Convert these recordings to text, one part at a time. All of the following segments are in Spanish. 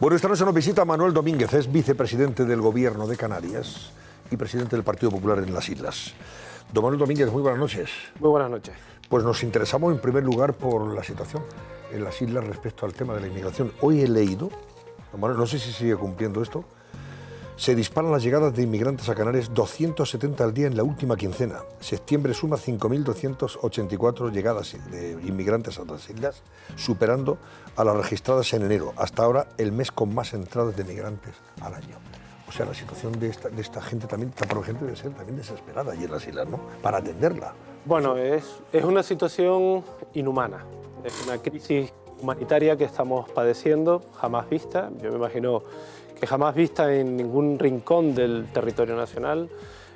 Bueno, esta noche nos visita Manuel Domínguez, es vicepresidente del Gobierno de Canarias y presidente del Partido Popular en las Islas. Don Manuel Domínguez, muy buenas noches. Muy buenas noches. Pues nos interesamos en primer lugar por la situación en las islas respecto al tema de la inmigración. Hoy he leído, don Manuel, no sé si sigue cumpliendo esto, se disparan las llegadas de inmigrantes a Canarias, 270 al día en la última quincena. Septiembre suma 5.284 llegadas de inmigrantes a las islas, superando a las registradas en enero. Hasta ahora el mes con más entradas de migrantes al año. O sea, la situación de esta gente también, por ejemplo, debe ser también desesperada allí en las islas, ¿no? Para atenderla. Bueno, es una situación inhumana. Es una crisis humanitaria que estamos padeciendo, jamás vista. Yo me imagino que jamás vista en ningún rincón del territorio nacional,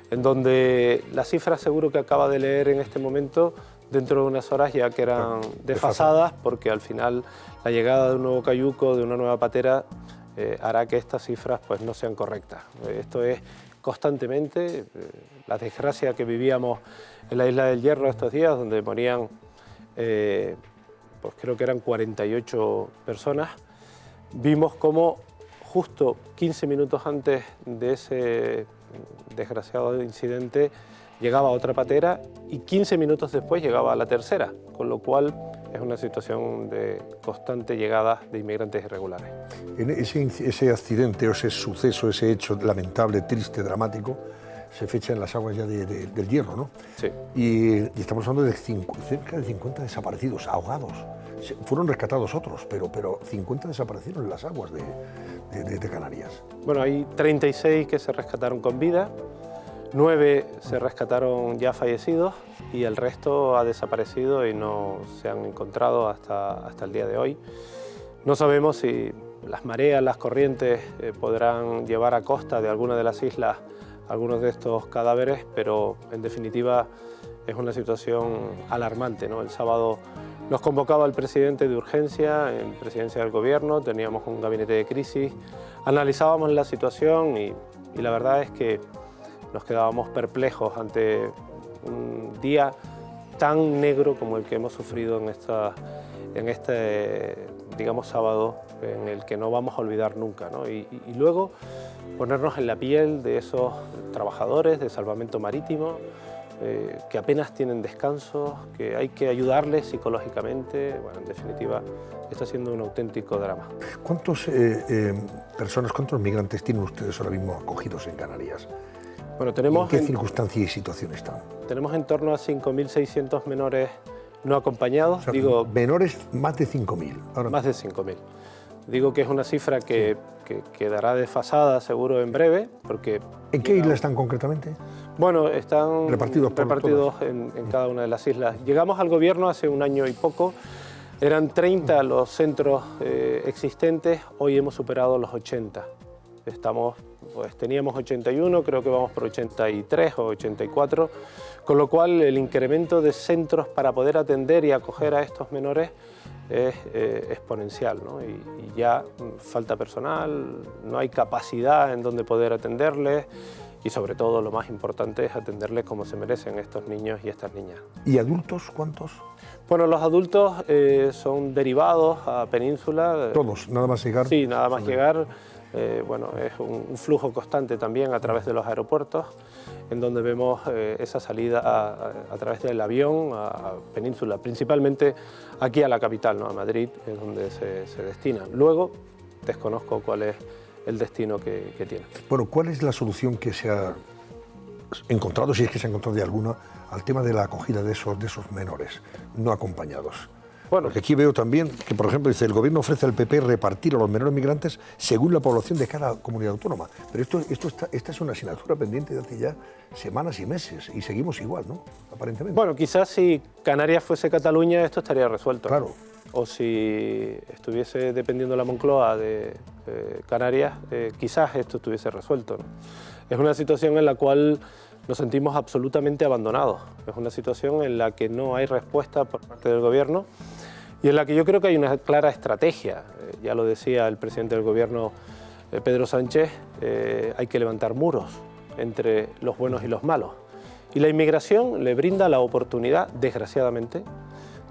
en donde las cifras seguro que acaba de leer en este momento, dentro de unas horas ya quedan desfasadas, porque al final la llegada de un nuevo cayuco, de una nueva patera, hará que estas cifras pues, no sean correctas. Esto es constantemente la desgracia que vivíamos en la isla del Hierro estos días, donde morían, pues creo que eran 48 personas. Vimos cómo justo 15 minutos antes de ese desgraciado incidente llegaba otra patera y 15 minutos después llegaba la tercera, con lo cual es una situación de constante llegada de inmigrantes irregulares. En ese accidente o ese suceso, ese hecho lamentable, triste, dramático, se fecha en las aguas ya del Hierro, ¿no? Sí. Y estamos hablando de cerca de 50 desaparecidos, ahogados. Fueron rescatados otros, pero 50 desaparecieron en las aguas de Canarias. Bueno, hay 36 que se rescataron con vida, 9 se rescataron ya fallecidos y el resto ha desaparecido y no se han encontrado hasta el día de hoy. No sabemos si las mareas, las corrientes podrán llevar a costa de alguna de las islas algunos de estos cadáveres, pero en definitiva es una situación alarmante, ¿no? El sábado nos convocaba el presidente de urgencia en presidencia del gobierno, teníamos un gabinete de crisis, analizábamos la situación y la verdad es que nos quedábamos perplejos ante un día tan negro como el que hemos sufrido en este, digamos, sábado, en el que no vamos a olvidar nunca, ¿no? Y luego ponernos en la piel de esos trabajadores de salvamento marítimo, que apenas tienen descanso, que hay que ayudarles psicológicamente. Bueno, en definitiva, está siendo un auténtico drama. ¿Cuántas personas, cuántos migrantes tienen ustedes ahora mismo acogidos en Canarias? Bueno, tenemos ¿En qué circunstancias y situación están? Tenemos en torno a 5.600 menores no acompañados. O sea, menores más de 5.000. Más de 5.000. Digo que es una cifra que quedará desfasada seguro en breve, porque... ¿En qué isla están concretamente? Bueno, están repartidos en cada una de las islas. Llegamos al gobierno hace un año y poco, eran 30 los centros existentes, hoy hemos superado los 80. Teníamos 81, creo que vamos por 83 o 84, con lo cual el incremento de centros para poder atender y acoger a estos menores es exponencial, ¿no? Y ya falta personal, no hay capacidad en donde poder atenderles y sobre todo lo más importante es atenderles como se merecen estos niños y estas niñas. ¿Y adultos cuántos? Bueno, los adultos son derivados a Península. ¿Todos? ¿Nada más llegar? Sí, nada más llegar. Bueno, es un flujo constante también a través de los aeropuertos, en donde vemos esa salida a través del avión a Península, principalmente aquí a la capital, ¿no? A Madrid, es donde se destinan. Luego, desconozco cuál es el destino que tiene. Bueno, ¿cuál es la solución que se ha encontrado, si es que se ha encontrado de alguna, al tema de la acogida de esos menores no acompañados? Bueno, porque aquí veo también que, por ejemplo, dice el gobierno ofrece al PP repartir a los menores migrantes según la población de cada comunidad autónoma. Pero esta es una asignatura pendiente de hace ya semanas y meses y seguimos igual, ¿no? Aparentemente. Bueno, quizás si Canarias fuese Cataluña esto estaría resuelto. Claro. O si estuviese dependiendo la Moncloa de Canarias, quizás esto estuviese resuelto, ¿no? Es una situación en la cual nos sentimos absolutamente abandonados. Es una situación en la que no hay respuesta por parte del gobierno y en la que yo creo que hay una clara estrategia. Ya lo decía el presidente del gobierno, Pedro Sánchez, hay que levantar muros entre los buenos y los malos. Y la inmigración le brinda la oportunidad, desgraciadamente,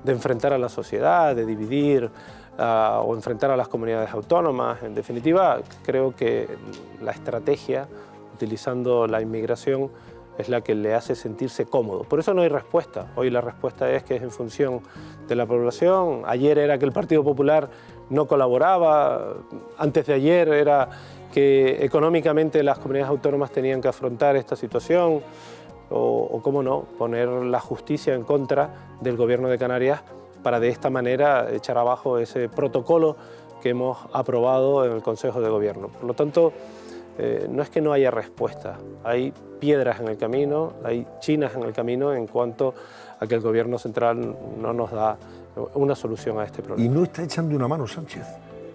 de enfrentar a la sociedad, de dividir o enfrentar a las comunidades autónomas. En definitiva, creo que la estrategia, utilizando la inmigración, es la que le hace sentirse cómodo. Por eso no hay respuesta. Hoy la respuesta es que es en función de la población. Ayer era que el Partido Popular no colaboraba, antes de ayer era que económicamente las comunidades autónomas tenían que afrontar esta situación, o cómo no, poner la justicia en contra del Gobierno de Canarias para de esta manera echar abajo ese protocolo que hemos aprobado en el Consejo de Gobierno. Por lo tanto, no es que no haya respuesta, hay piedras en el camino, hay chinas en el camino en cuanto a que el Gobierno central no nos da una solución a este problema. ¿Y no está echando una mano Sánchez?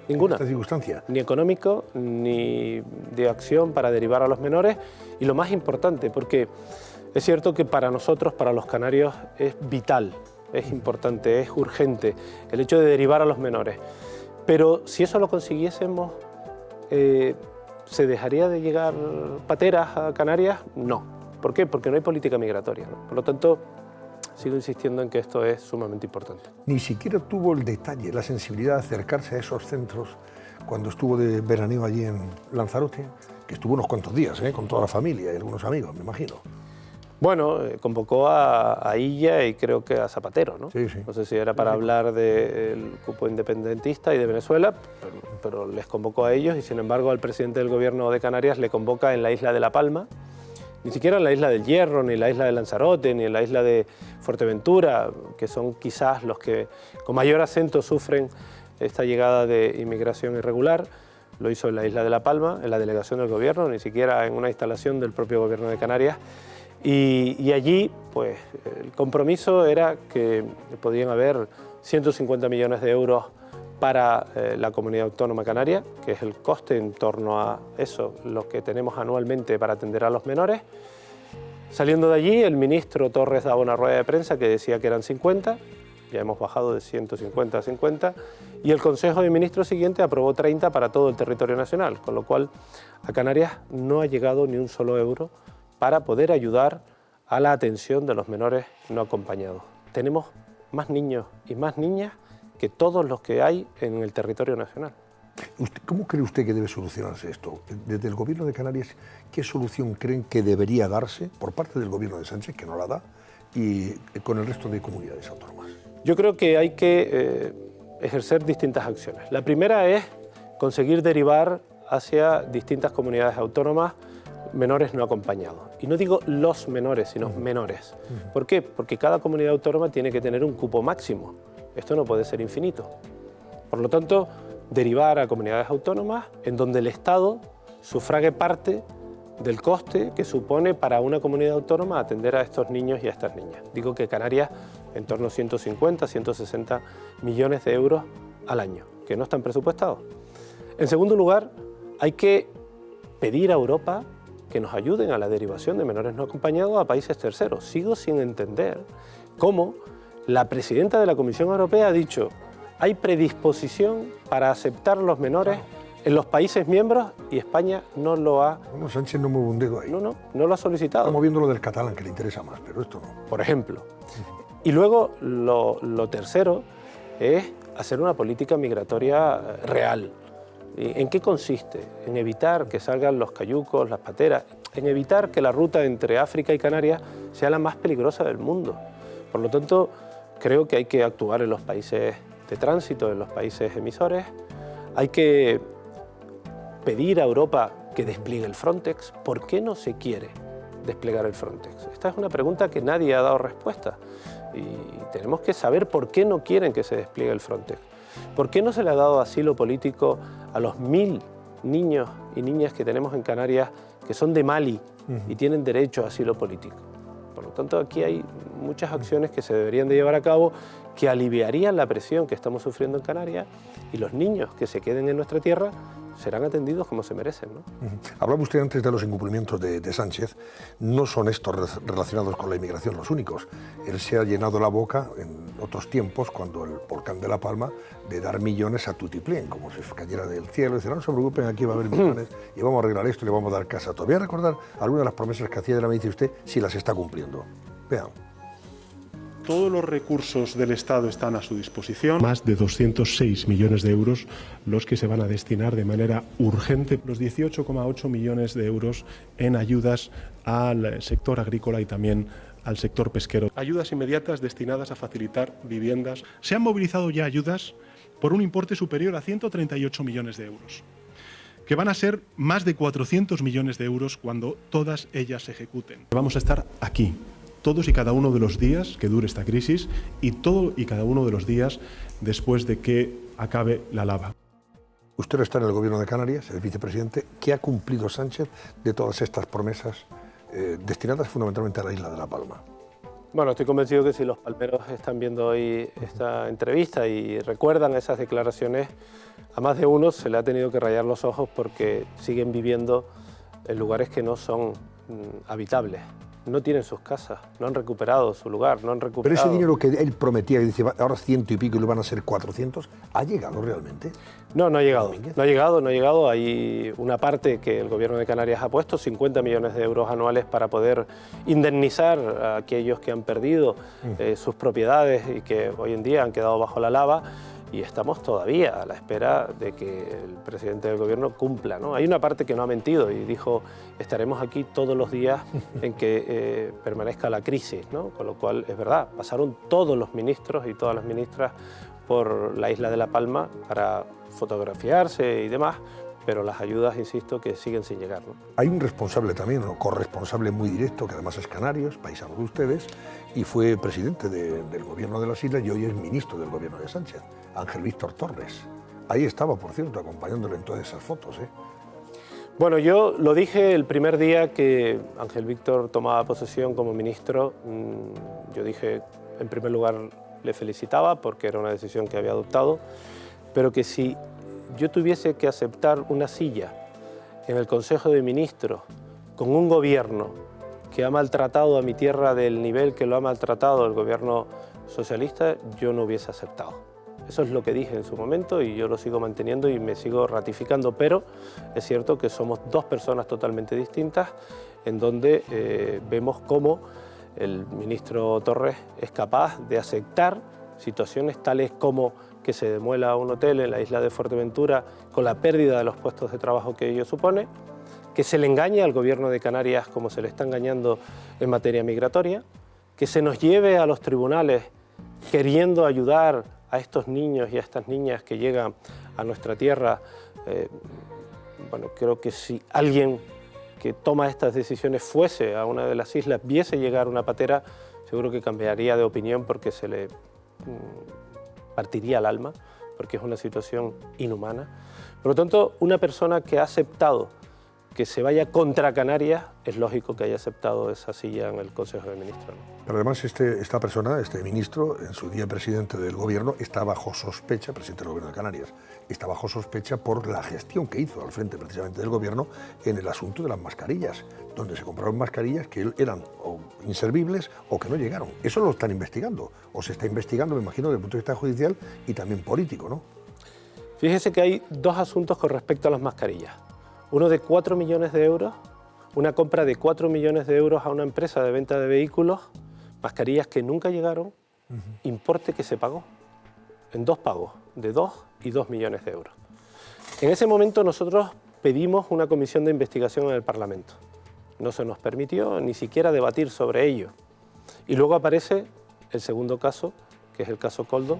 Ninguna. En esta circunstancia. Ni económico, ni de acción para derivar a los menores. Y lo más importante, porque es cierto que para nosotros, para los canarios, es vital, es importante, es urgente el hecho de derivar a los menores. Pero si eso lo consiguiésemos, ¿se dejaría de llegar pateras a Canarias? No. ¿Por qué? Porque no hay política migratoria, ¿no? Por lo tanto, sigo insistiendo en que esto es sumamente importante. Ni siquiera tuvo el detalle, la sensibilidad de acercarse a esos centros cuando estuvo de veraneo allí en Lanzarote, que estuvo unos cuantos días, con toda la familia y algunos amigos, me imagino. Bueno, convocó a Illa y creo que a Zapatero, ¿no? Sí, sí. No sé si era para hablar del cupo independentista y de Venezuela, pero les convocó a ellos y sin embargo al presidente del Gobierno de Canarias le convoca en la isla de La Palma, ni siquiera en la isla del Hierro, ni en la isla de Lanzarote, ni en la isla de Fuerteventura, que son quizás los que con mayor acento sufren esta llegada de inmigración irregular. Lo hizo en la isla de La Palma, en la delegación del Gobierno, ni siquiera en una instalación del propio Gobierno de Canarias. Y allí, pues, el compromiso era que podían haber 150 millones de euros para la comunidad autónoma canaria, que es el coste en torno a eso, lo que tenemos anualmente para atender a los menores. Saliendo de allí, el ministro Torres daba una rueda de prensa que decía que eran 50, ya hemos bajado de 150 a 50, y el Consejo de Ministros siguiente aprobó 30 para todo el territorio nacional, con lo cual a Canarias no ha llegado ni un solo euro para poder ayudar a la atención de los menores no acompañados. Tenemos más niños y más niñas que todos los que hay en el territorio nacional. ¿Cómo cree usted que debe solucionarse esto? Desde el Gobierno de Canarias, ¿qué solución creen que debería darse por parte del Gobierno de Sánchez, que no la da, y con el resto de comunidades autónomas? Yo creo que hay que ejercer distintas acciones. La primera es conseguir derivar hacia distintas comunidades autónomas menores no acompañados. Y no digo los menores, sino menores. ¿Por qué? Porque cada comunidad autónoma tiene que tener un cupo máximo. Esto no puede ser infinito. Por lo tanto, derivar a comunidades autónomas en donde el Estado sufrague parte del coste que supone para una comunidad autónoma atender a estos niños y a estas niñas. Digo que Canarias en torno a 150, 160 millones de euros al año, que no están presupuestados. En segundo lugar, hay que pedir a Europa que nos ayuden a la derivación de menores no acompañados a países terceros. Sigo sin entender cómo la presidenta de la Comisión Europea ha dicho hay predisposición para aceptar los menores en los países miembros y España no lo ha... Bueno, Sánchez no mueve un dedo ahí. No lo ha solicitado. Estamos viendo lo del catalán, que le interesa más, pero esto no. Por ejemplo. Y luego lo tercero es hacer una política migratoria real. ¿En qué consiste? En evitar que salgan los cayucos, las pateras, en evitar que la ruta entre África y Canarias sea la más peligrosa del mundo. Por lo tanto, creo que hay que actuar en los países de tránsito, en los países emisores. Hay que pedir a Europa que despliegue el Frontex. ¿Por qué no se quiere desplegar el Frontex? Esta es una pregunta que nadie ha dado respuesta y tenemos que saber por qué no quieren que se despliegue el Frontex. ¿Por qué no se le ha dado asilo político a los 1000 niños y niñas que tenemos en Canarias que son de Mali y tienen derecho a asilo político? Por lo tanto, aquí hay muchas acciones que se deberían de llevar a cabo que aliviarían la presión que estamos sufriendo en Canarias y los niños que se queden en nuestra tierra serán atendidos como se merecen, ¿no? Hablaba usted antes de los incumplimientos de Sánchez. No son estos relacionados con la inmigración los únicos. Él se ha llenado la boca en otros tiempos, cuando el volcán de La Palma, de dar millones a tutiplén, como si cayera del cielo. Dice, no se preocupen, aquí va a haber millones y vamos a arreglar esto y le vamos a dar casa. Todavía recordar algunas de las promesas que hacía, me dice usted, si las está cumpliendo. Vean. Todos los recursos del Estado están a su disposición. Más de 206 millones de euros los que se van a destinar de manera urgente. Los 18,8 millones de euros en ayudas al sector agrícola y también al sector pesquero. Ayudas inmediatas destinadas a facilitar viviendas. Se han movilizado ya ayudas por un importe superior a 138 millones de euros, que van a ser más de 400 millones de euros cuando todas ellas se ejecuten. Vamos a estar aquí, todos y cada uno de los días que dure esta crisis y todo y cada uno de los días después de que acabe la lava. Usted está en el Gobierno de Canarias, el vicepresidente. ¿Qué ha cumplido Sánchez de todas estas promesas destinadas fundamentalmente a la isla de La Palma? Bueno, estoy convencido que si los palmeros están viendo hoy esta entrevista y recuerdan esas declaraciones, a más de uno se le ha tenido que rayar los ojos porque siguen viviendo en lugares que no son habitables. No tienen sus casas, no han recuperado su lugar, no han recuperado... Pero ese dinero que él prometía, que dice ahora 100 y pico y lo van a ser 400, ¿ha llegado realmente? No, no ha llegado. No ha llegado. Hay una parte que el Gobierno de Canarias ha puesto, 50 millones de euros anuales para poder indemnizar a aquellos que han perdido sus propiedades y que hoy en día han quedado bajo la lava. Y estamos todavía a la espera de que el presidente del Gobierno cumpla, ¿no? Hay una parte que no ha mentido y dijo, estaremos aquí todos los días en que permanezca la crisis, ¿no? Con lo cual, es verdad, pasaron todos los ministros y todas las ministras por la isla de La Palma para fotografiarse y demás, pero las ayudas, insisto, que siguen sin llegar, ¿no? Hay un responsable también, un corresponsable muy directo, que además es canario, es paisano de ustedes, y fue presidente del Gobierno de las Islas y hoy es ministro del Gobierno de Sánchez, Ángel Víctor Torres. Ahí estaba, por cierto, acompañándole en todas esas fotos, ¿eh? Bueno, yo lo dije el primer día que Ángel Víctor tomaba posesión como ministro. Yo dije, en primer lugar, le felicitaba porque era una decisión que había adoptado, pero que si yo tuviese que aceptar una silla en el Consejo de Ministros con un gobierno que ha maltratado a mi tierra del nivel que lo ha maltratado el gobierno socialista, yo no hubiese aceptado. Eso es lo que dije en su momento y yo lo sigo manteniendo y me sigo ratificando, pero es cierto que somos dos personas totalmente distintas en donde vemos cómo el ministro Torres es capaz de aceptar situaciones tales como que se demuela un hotel en la isla de Fuerteventura con la pérdida de los puestos de trabajo que ello supone, que se le engañe al Gobierno de Canarias como se le está engañando en materia migratoria, que se nos lleve a los tribunales queriendo ayudar a estos niños y a estas niñas que llegan a nuestra tierra. Bueno, creo que si alguien que toma estas decisiones fuese a una de las islas, viese llegar una patera, seguro que cambiaría de opinión porque se le partiría el alma, porque es una situación inhumana. Por lo tanto, una persona que ha aceptado que se vaya contra Canarias, es lógico que haya aceptado esa silla en el Consejo de Ministros, ¿no? Pero además esta persona, este ministro, en su día presidente del Gobierno, está bajo sospecha, presidente del Gobierno de Canarias, está bajo sospecha por la gestión que hizo al frente precisamente del Gobierno en el asunto de las mascarillas, donde se compraron mascarillas que eran o inservibles o que no llegaron. Eso lo están investigando, o se está investigando, me imagino, desde el punto de vista judicial y también político, ¿no? Fíjese que hay dos asuntos con respecto a las mascarillas. Uno de 4 millones de euros, una compra de 4 millones de euros a una empresa de venta de vehículos, mascarillas que nunca llegaron, importe que se pagó en dos pagos, de 2 y 2 millones de euros. En ese momento nosotros pedimos una comisión de investigación en el Parlamento. No se nos permitió ni siquiera debatir sobre ello. Y luego aparece el segundo caso, que es el caso Koldo,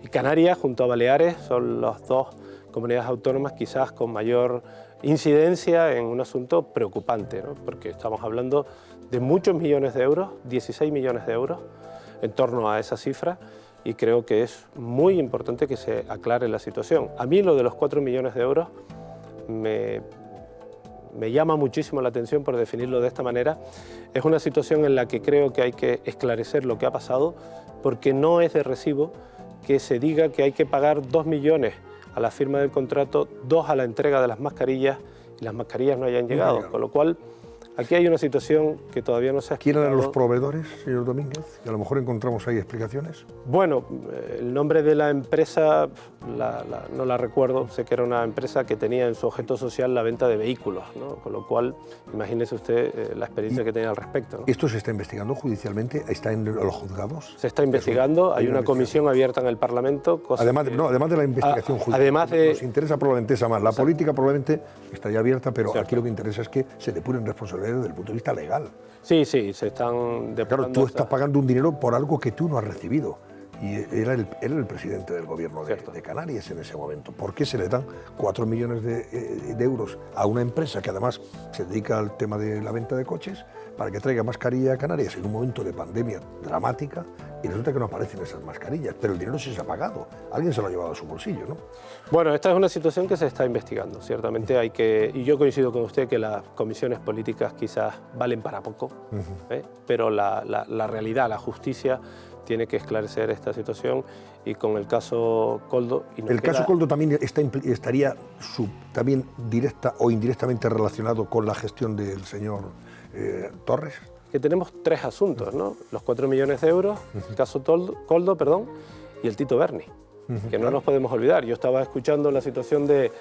y Canarias junto a Baleares son las dos comunidades autónomas quizás con mayor incidencia en un asunto preocupante, ¿no? Porque estamos hablando de muchos millones de euros, 16 millones de euros en torno a esa cifra, y creo que es muy importante que se aclare la situación. A mí lo de los 4 millones de euros me llama muchísimo la atención por definirlo de esta manera. Es una situación en la que creo que hay que esclarecer lo que ha pasado, porque no es de recibo que se diga que hay que pagar 2 millones a la firma del contrato, 2 a la entrega de las mascarillas y las mascarillas no hayan llegado, con lo cual Aquí hay una situación que todavía no se ha explicado. ¿Quién eran los proveedores, señor Domínguez? Y a lo mejor encontramos ahí explicaciones. Bueno, el nombre de la empresa no la recuerdo, sé que era una empresa que tenía en su objeto social la venta de vehículos, ¿no? Con lo cual, imagínese usted la experiencia que tenía al respecto, ¿no? ¿Esto se está investigando judicialmente? ¿Está en los juzgados? Se está investigando, hay una comisión abierta en el Parlamento. Además de la investigación judicial, además de, nos interesa probablemente esa más. La política probablemente estaría abierta, pero aquí lo que interesa es que se depuren responsabilidades desde el punto de vista legal. Sí, se están depurando. Claro, tú estás pagando un dinero por algo que tú no has recibido. Y era el presidente del gobierno de Canarias en ese momento. ¿Por qué se le dan 4 millones de euros a una empresa que además se dedica al tema de la venta de coches para que traiga mascarilla a Canarias en un momento de pandemia dramática? Y resulta que no aparecen esas mascarillas, pero el dinero sí se ha pagado. Alguien se lo ha llevado a su bolsillo, ¿no? Bueno, esta es una situación que se está investigando. Ciertamente hay que, y yo coincido con usted que las comisiones políticas quizás valen para poco, pero la realidad, la justicia tiene que esclarecer esta situación, y con el caso Koldo... El caso Koldo también estaría también directa o indirectamente relacionado con la gestión del señor Torres. Que tenemos 3 asuntos, ¿no? Los 4 millones de euros, el caso Koldo, y el Tito Berni, que no nos podemos olvidar. Yo estaba escuchando la situación de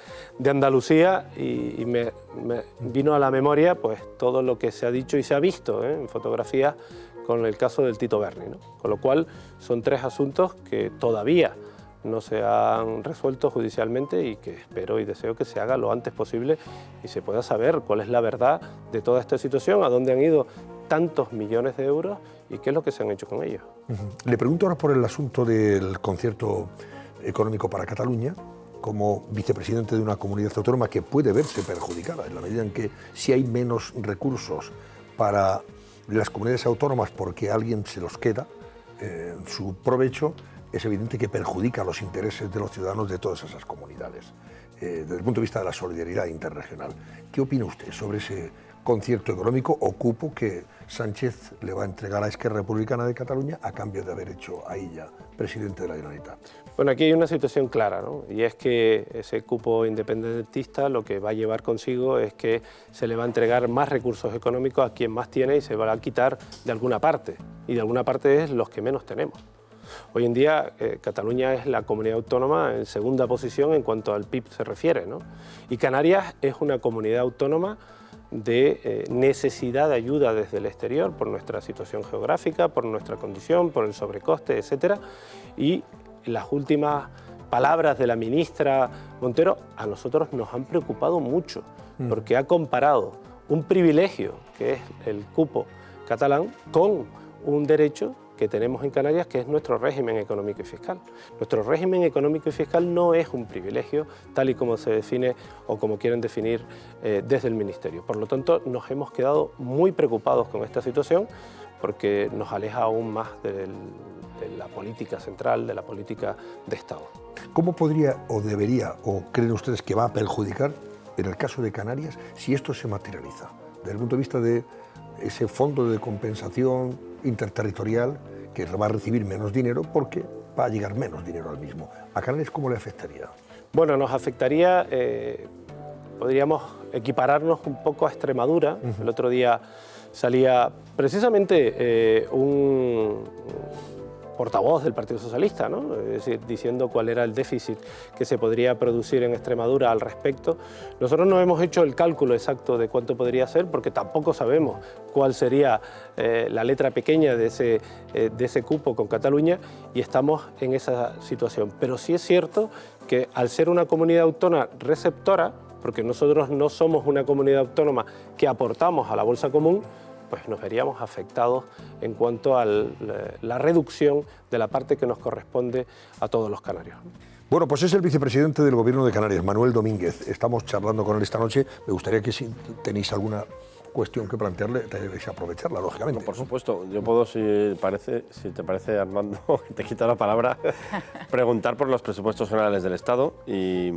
Andalucía y me vino a la memoria pues todo lo que se ha dicho y se ha visto en fotografías con el caso del Tito Berni, ¿no? Con lo cual son 3 asuntos que todavía no se han resuelto judicialmente y que espero y deseo que se haga lo antes posible y se pueda saber cuál es la verdad de toda esta situación, a dónde han ido tantos millones de euros y qué es lo que se han hecho con ellos. Le pregunto ahora por el asunto del concierto económico para Cataluña, como vicepresidente de una comunidad autónoma que puede verse perjudicada en la medida en que si hay menos recursos para las comunidades autónomas porque alguien se los queda en su provecho, es evidente que perjudica los intereses de los ciudadanos de todas esas comunidades, desde el punto de vista de la solidaridad interregional. ¿Qué opina usted sobre ese concierto económico o cupo que Sánchez le va a entregar a Esquerra Republicana de Cataluña a cambio de haber hecho a ella presidente de la Generalitat? Bueno, aquí hay una situación clara, ¿no? Y es que ese cupo independentista lo que va a llevar consigo es que se le va a entregar más recursos económicos a quien más tiene y se va a quitar de alguna parte, y de alguna parte es los que menos tenemos. Hoy en día Cataluña es la comunidad autónoma en segunda posición en cuanto al PIB se refiere, ¿no? Y Canarias es una comunidad autónoma de necesidad de ayuda desde el exterior por nuestra situación geográfica, por nuestra condición, por el sobrecoste, etcétera. Y las últimas palabras de la ministra Montero a nosotros nos han preocupado mucho, porque ha comparado un privilegio, que es el cupo catalán, con un derecho que tenemos en Canarias, que es nuestro régimen económico y fiscal. Nuestro régimen económico y fiscal no es un privilegio, tal y como se define o como quieren definir desde el Ministerio. Por lo tanto, nos hemos quedado muy preocupados con esta situación, porque nos aleja aún más de la política central, de la política de Estado. ¿Cómo podría o debería o creen ustedes que va a perjudicar en el caso de Canarias si esto se materializa? Desde el punto de vista de ese fondo de compensación interterritorial que va a recibir menos dinero porque va a llegar menos dinero al mismo. ¿A Canarias cómo le afectaría? Bueno, nos afectaría, podríamos equipararnos un poco a Extremadura. El otro día salía precisamente un portavoz del Partido Socialista, ¿no? Es decir, diciendo cuál era el déficit que se podría producir en Extremadura al respecto. Nosotros no hemos hecho el cálculo exacto de cuánto podría ser, porque tampoco sabemos cuál sería la letra pequeña de ese cupo con Cataluña, y estamos en esa situación. Pero sí es cierto que al ser una comunidad autónoma receptora, porque nosotros no somos una comunidad autónoma que aportamos a la bolsa común, pues nos veríamos afectados en cuanto a la reducción de la parte que nos corresponde a todos los canarios. Bueno, pues es el vicepresidente del Gobierno de Canarias, Manuel Domínguez. Estamos charlando con él esta noche. Me gustaría que si tenéis alguna cuestión que plantearle, tenéis aprovecharla, lógicamente. No, por supuesto. Yo puedo, si te parece, Armando, te quito la palabra, preguntar por los presupuestos generales del Estado y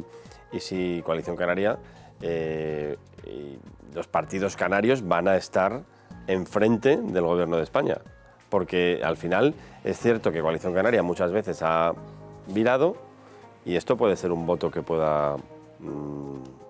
si Coalición Canaria y los partidos canarios van a estar enfrente del Gobierno de España, porque al final es cierto que Coalición Canaria muchas veces ha virado y esto puede ser un voto que pueda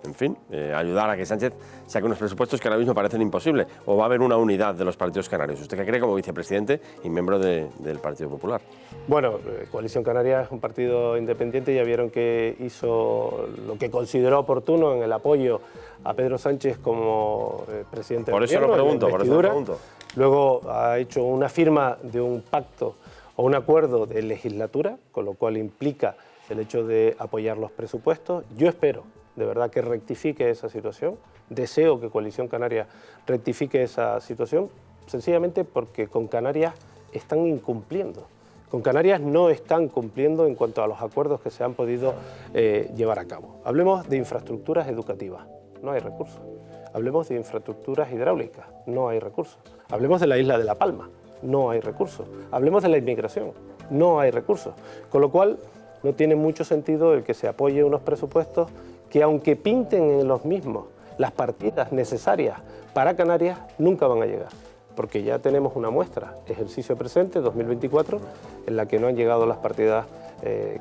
en fin, ayudar a que Sánchez saque unos presupuestos que ahora mismo parecen imposibles, o va a haber una unidad de los partidos canarios? ¿Usted qué cree como vicepresidente y miembro del Partido Popular? Bueno, Coalición Canaria es un partido independiente, ya vieron que hizo lo que consideró oportuno en el apoyo a Pedro Sánchez como presidente del Gobierno. Por eso lo pregunto. Luego ha hecho una firma de un pacto o un acuerdo de legislatura, con lo cual implica el hecho de apoyar los presupuestos. Yo espero, de verdad, que rectifique esa situación. Deseo que Coalición Canaria rectifique esa situación, sencillamente porque con Canarias están incumpliendo. Con Canarias no están cumpliendo en cuanto a los acuerdos que se han podido llevar a cabo. Hablemos de infraestructuras educativas, no hay recursos. Hablemos de infraestructuras hidráulicas, no hay recursos. Hablemos de la isla de La Palma, no hay recursos. Hablemos de la inmigración, no hay recursos. Con lo cual, no tiene mucho sentido el que se apoye unos presupuestos que, aunque pinten en los mismos las partidas necesarias para Canarias, nunca van a llegar. Porque ya tenemos una muestra, ejercicio presente, 2024, en la que no han llegado las partidas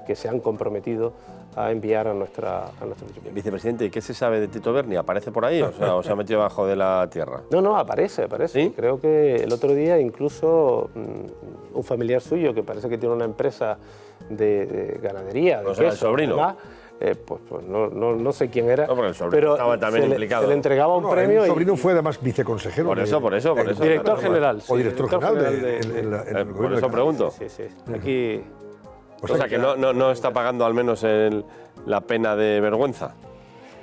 que se han comprometido a enviar a nuestro municipio. Vicepresidente, ¿y qué se sabe de Tito Berni? ¿Aparece por ahí o se ha metido bajo de la tierra? No, aparece. ¿Sí? Creo que el otro día incluso un familiar suyo, que parece que tiene una empresa de ganadería, de o sea, queso, el sobrino. ¿verdad? Pues no sé quién era, No, porque el sobrino pero estaba también implicado. se le entregaba un premio. El sobrino fue además viceconsejero. Por eso. Director general. O director general de gobierno. Por eso pregunto. Sí. Aquí... O sea, que no está pagando al menos la pena de vergüenza.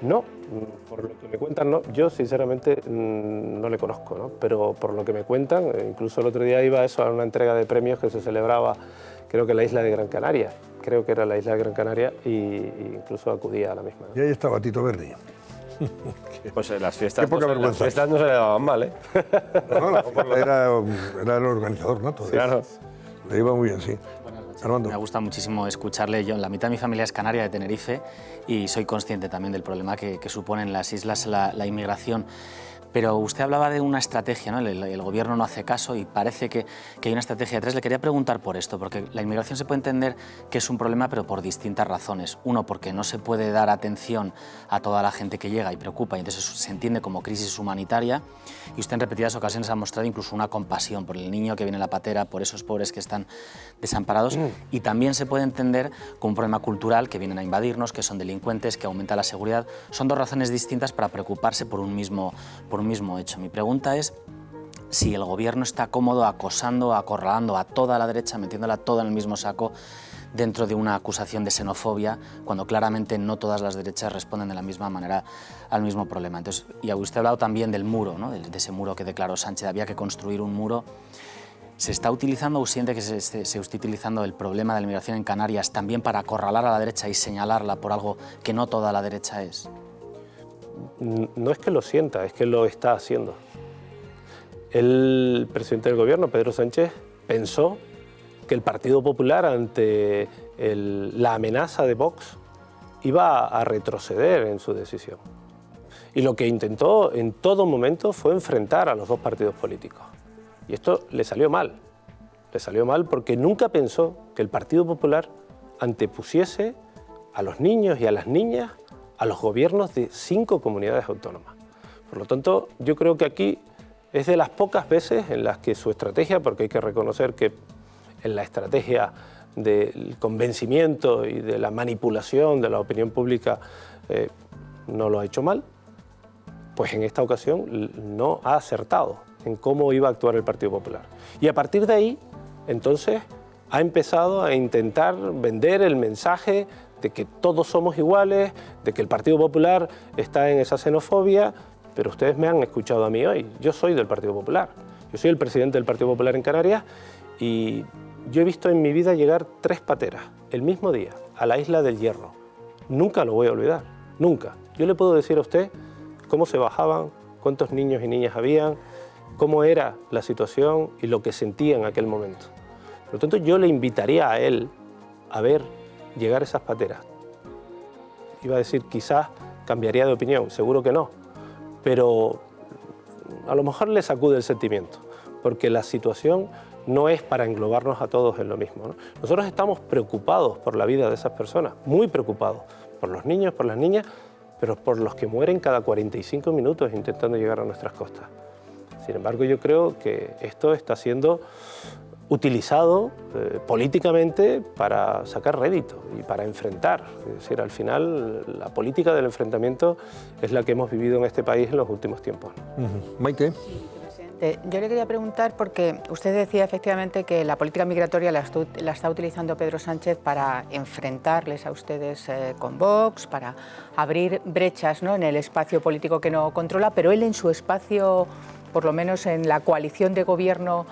No, por lo que me cuentan, no. Yo sinceramente no le conozco, ¿no? Pero por lo que me cuentan, incluso el otro día iba a una entrega de premios que se celebraba, creo que en la isla de Gran Canaria. Creo que era la isla de Gran Canaria y incluso acudía a la misma, ¿no? Y ahí estaba Tito Berni. Pues las fiestas, Qué poca vergüenza. las fiestas no se le daban mal, ¿eh? No, era el organizador nato. Claro. Le iba muy bien, sí. Armando. Me gusta muchísimo escucharle. Yo, la mitad de mi familia es canaria, de Tenerife, y soy consciente también del problema que supone en las islas la inmigración. Pero usted hablaba de una estrategia, ¿no? El gobierno no hace caso y parece que hay una estrategia detrás. Le quería preguntar por esto, porque la inmigración se puede entender que es un problema, pero por distintas razones. Uno, porque no se puede dar atención a toda la gente que llega y preocupa, y entonces se entiende como crisis humanitaria. Y usted en repetidas ocasiones ha mostrado incluso una compasión por el niño que viene en la patera, por esos pobres que están desamparados. Y también se puede entender como un problema cultural, que vienen a invadirnos, que son delincuentes, que aumenta la seguridad. Son dos razones distintas para preocuparse por un mismo hecho. Mi pregunta es si el gobierno está cómodo acosando, acorralando a toda la derecha, metiéndola toda en el mismo saco dentro de una acusación de xenofobia, cuando claramente no todas las derechas responden de la misma manera al mismo problema. Entonces, y usted ha hablado también del muro, ¿no? de ese muro que declaró Sánchez. Había que construir un muro. ¿Se está utilizando o siente que se está utilizando el problema de la inmigración en Canarias también para acorralar a la derecha y señalarla por algo que no toda la derecha es? No es que lo sienta, es que lo está haciendo. El presidente del gobierno, Pedro Sánchez, pensó que el Partido Popular, ante la amenaza de Vox, iba a retroceder en su decisión. Y lo que intentó en todo momento fue enfrentar a los dos partidos políticos. Y esto le salió mal. Le salió mal porque nunca pensó que el Partido Popular antepusiese a los niños y a las niñas a los gobiernos de 5 comunidades autónomas. Por lo tanto, yo creo que aquí es de las pocas veces en las que su estrategia, porque hay que reconocer que en la estrategia del convencimiento y de la manipulación de la opinión pública no lo ha hecho mal, pues en esta ocasión no ha acertado en cómo iba a actuar el Partido Popular. Y a partir de ahí, entonces, ha empezado a intentar vender el mensaje de que todos somos iguales, de que el Partido Popular está en esa xenofobia, pero ustedes me han escuchado a mí hoy. Yo soy del Partido Popular, yo soy el presidente del Partido Popular en Canarias y yo he visto en mi vida llegar 3 pateras el mismo día a la isla del Hierro. Nunca lo voy a olvidar, nunca. Yo le puedo decir a usted cómo se bajaban, cuántos niños y niñas habían, cómo era la situación y lo que sentía en aquel momento. Por lo tanto, yo le invitaría a él a ver llegar esas pateras. Iba a decir, quizás cambiaría de opinión, seguro que no, pero a lo mejor le sacude el sentimiento, porque la situación no es para englobarnos a todos en lo mismo, ¿no? Nosotros estamos preocupados por la vida de esas personas, muy preocupados, por los niños, por las niñas, pero por los que mueren cada 45 minutos intentando llegar a nuestras costas. Sin embargo, yo creo que esto está siendo utilizado políticamente para sacar rédito y para enfrentar. Es decir, al final la política del enfrentamiento es la que hemos vivido en este país en los últimos tiempos. Maite. Yo le quería preguntar, porque usted decía efectivamente que la política migratoria la está utilizando Pedro Sánchez para enfrentarles a ustedes con Vox, para abrir brechas, ¿no?, en el espacio político que no controla, pero él en su espacio, por lo menos en la coalición de gobierno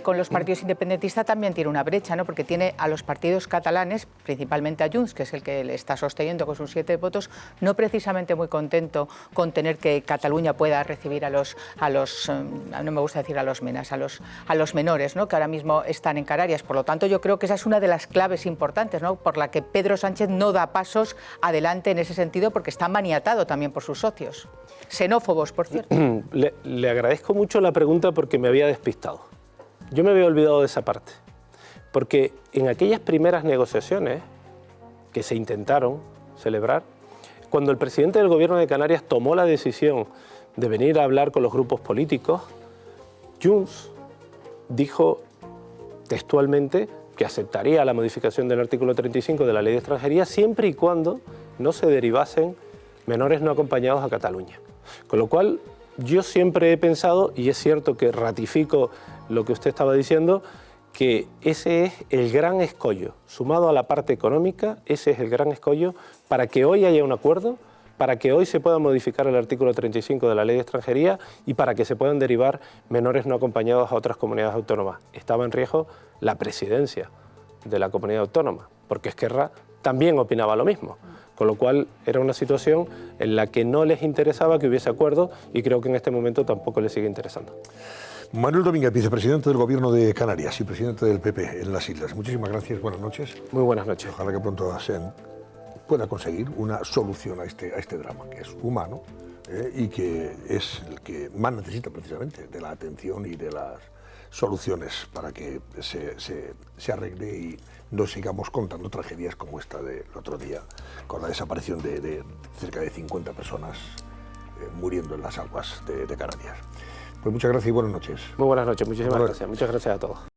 con los partidos independentistas, también tiene una brecha, ¿no?, porque tiene a los partidos catalanes, principalmente a Junts, que es el que le está sosteniendo con sus 7 votos, no precisamente muy contento con tener que Cataluña pueda recibir a los no me gusta decir a los menas, a los menores, ¿no?, que ahora mismo están en Canarias. Por lo tanto, yo creo que esa es una de las claves importantes, ¿no?, por la que Pedro Sánchez no da pasos adelante en ese sentido, porque está maniatado también por sus socios. Xenófobos, por cierto. Le agradezco mucho la pregunta porque me había despistado. Yo me había olvidado de esa parte. Porque en aquellas primeras negociaciones que se intentaron celebrar, cuando el presidente del Gobierno de Canarias tomó la decisión de venir a hablar con los grupos políticos, Junts dijo textualmente que aceptaría la modificación del artículo 35 de la Ley de Extranjería siempre y cuando no se derivasen menores no acompañados a Cataluña. Con lo cual, yo siempre he pensado, y es cierto que ratifico lo que usted estaba diciendo, que ese es el gran escollo, sumado a la parte económica, ese es el gran escollo para que hoy haya un acuerdo, para que hoy se pueda modificar el artículo 35 de la Ley de Extranjería y para que se puedan derivar menores no acompañados a otras comunidades autónomas. Estaba en riesgo la presidencia de la comunidad autónoma, porque Esquerra también opinaba lo mismo. Con lo cual era una situación en la que no les interesaba que hubiese acuerdo y creo que en este momento tampoco les sigue interesando. Manuel Domínguez, vicepresidente del Gobierno de Canarias y presidente del PP en las Islas. Muchísimas gracias, buenas noches. Muy buenas noches. Ojalá que pronto se pueda conseguir una solución a este drama, que es humano y que es el que más necesita precisamente de la atención y de las soluciones para que se arregle y no sigamos contando tragedias como esta del otro día, con la desaparición de cerca de 50 personas muriendo en las aguas de Canarias. Pues muchas gracias y buenas noches. Muy buenas noches, muchísimas gracias. Muchas gracias a todos.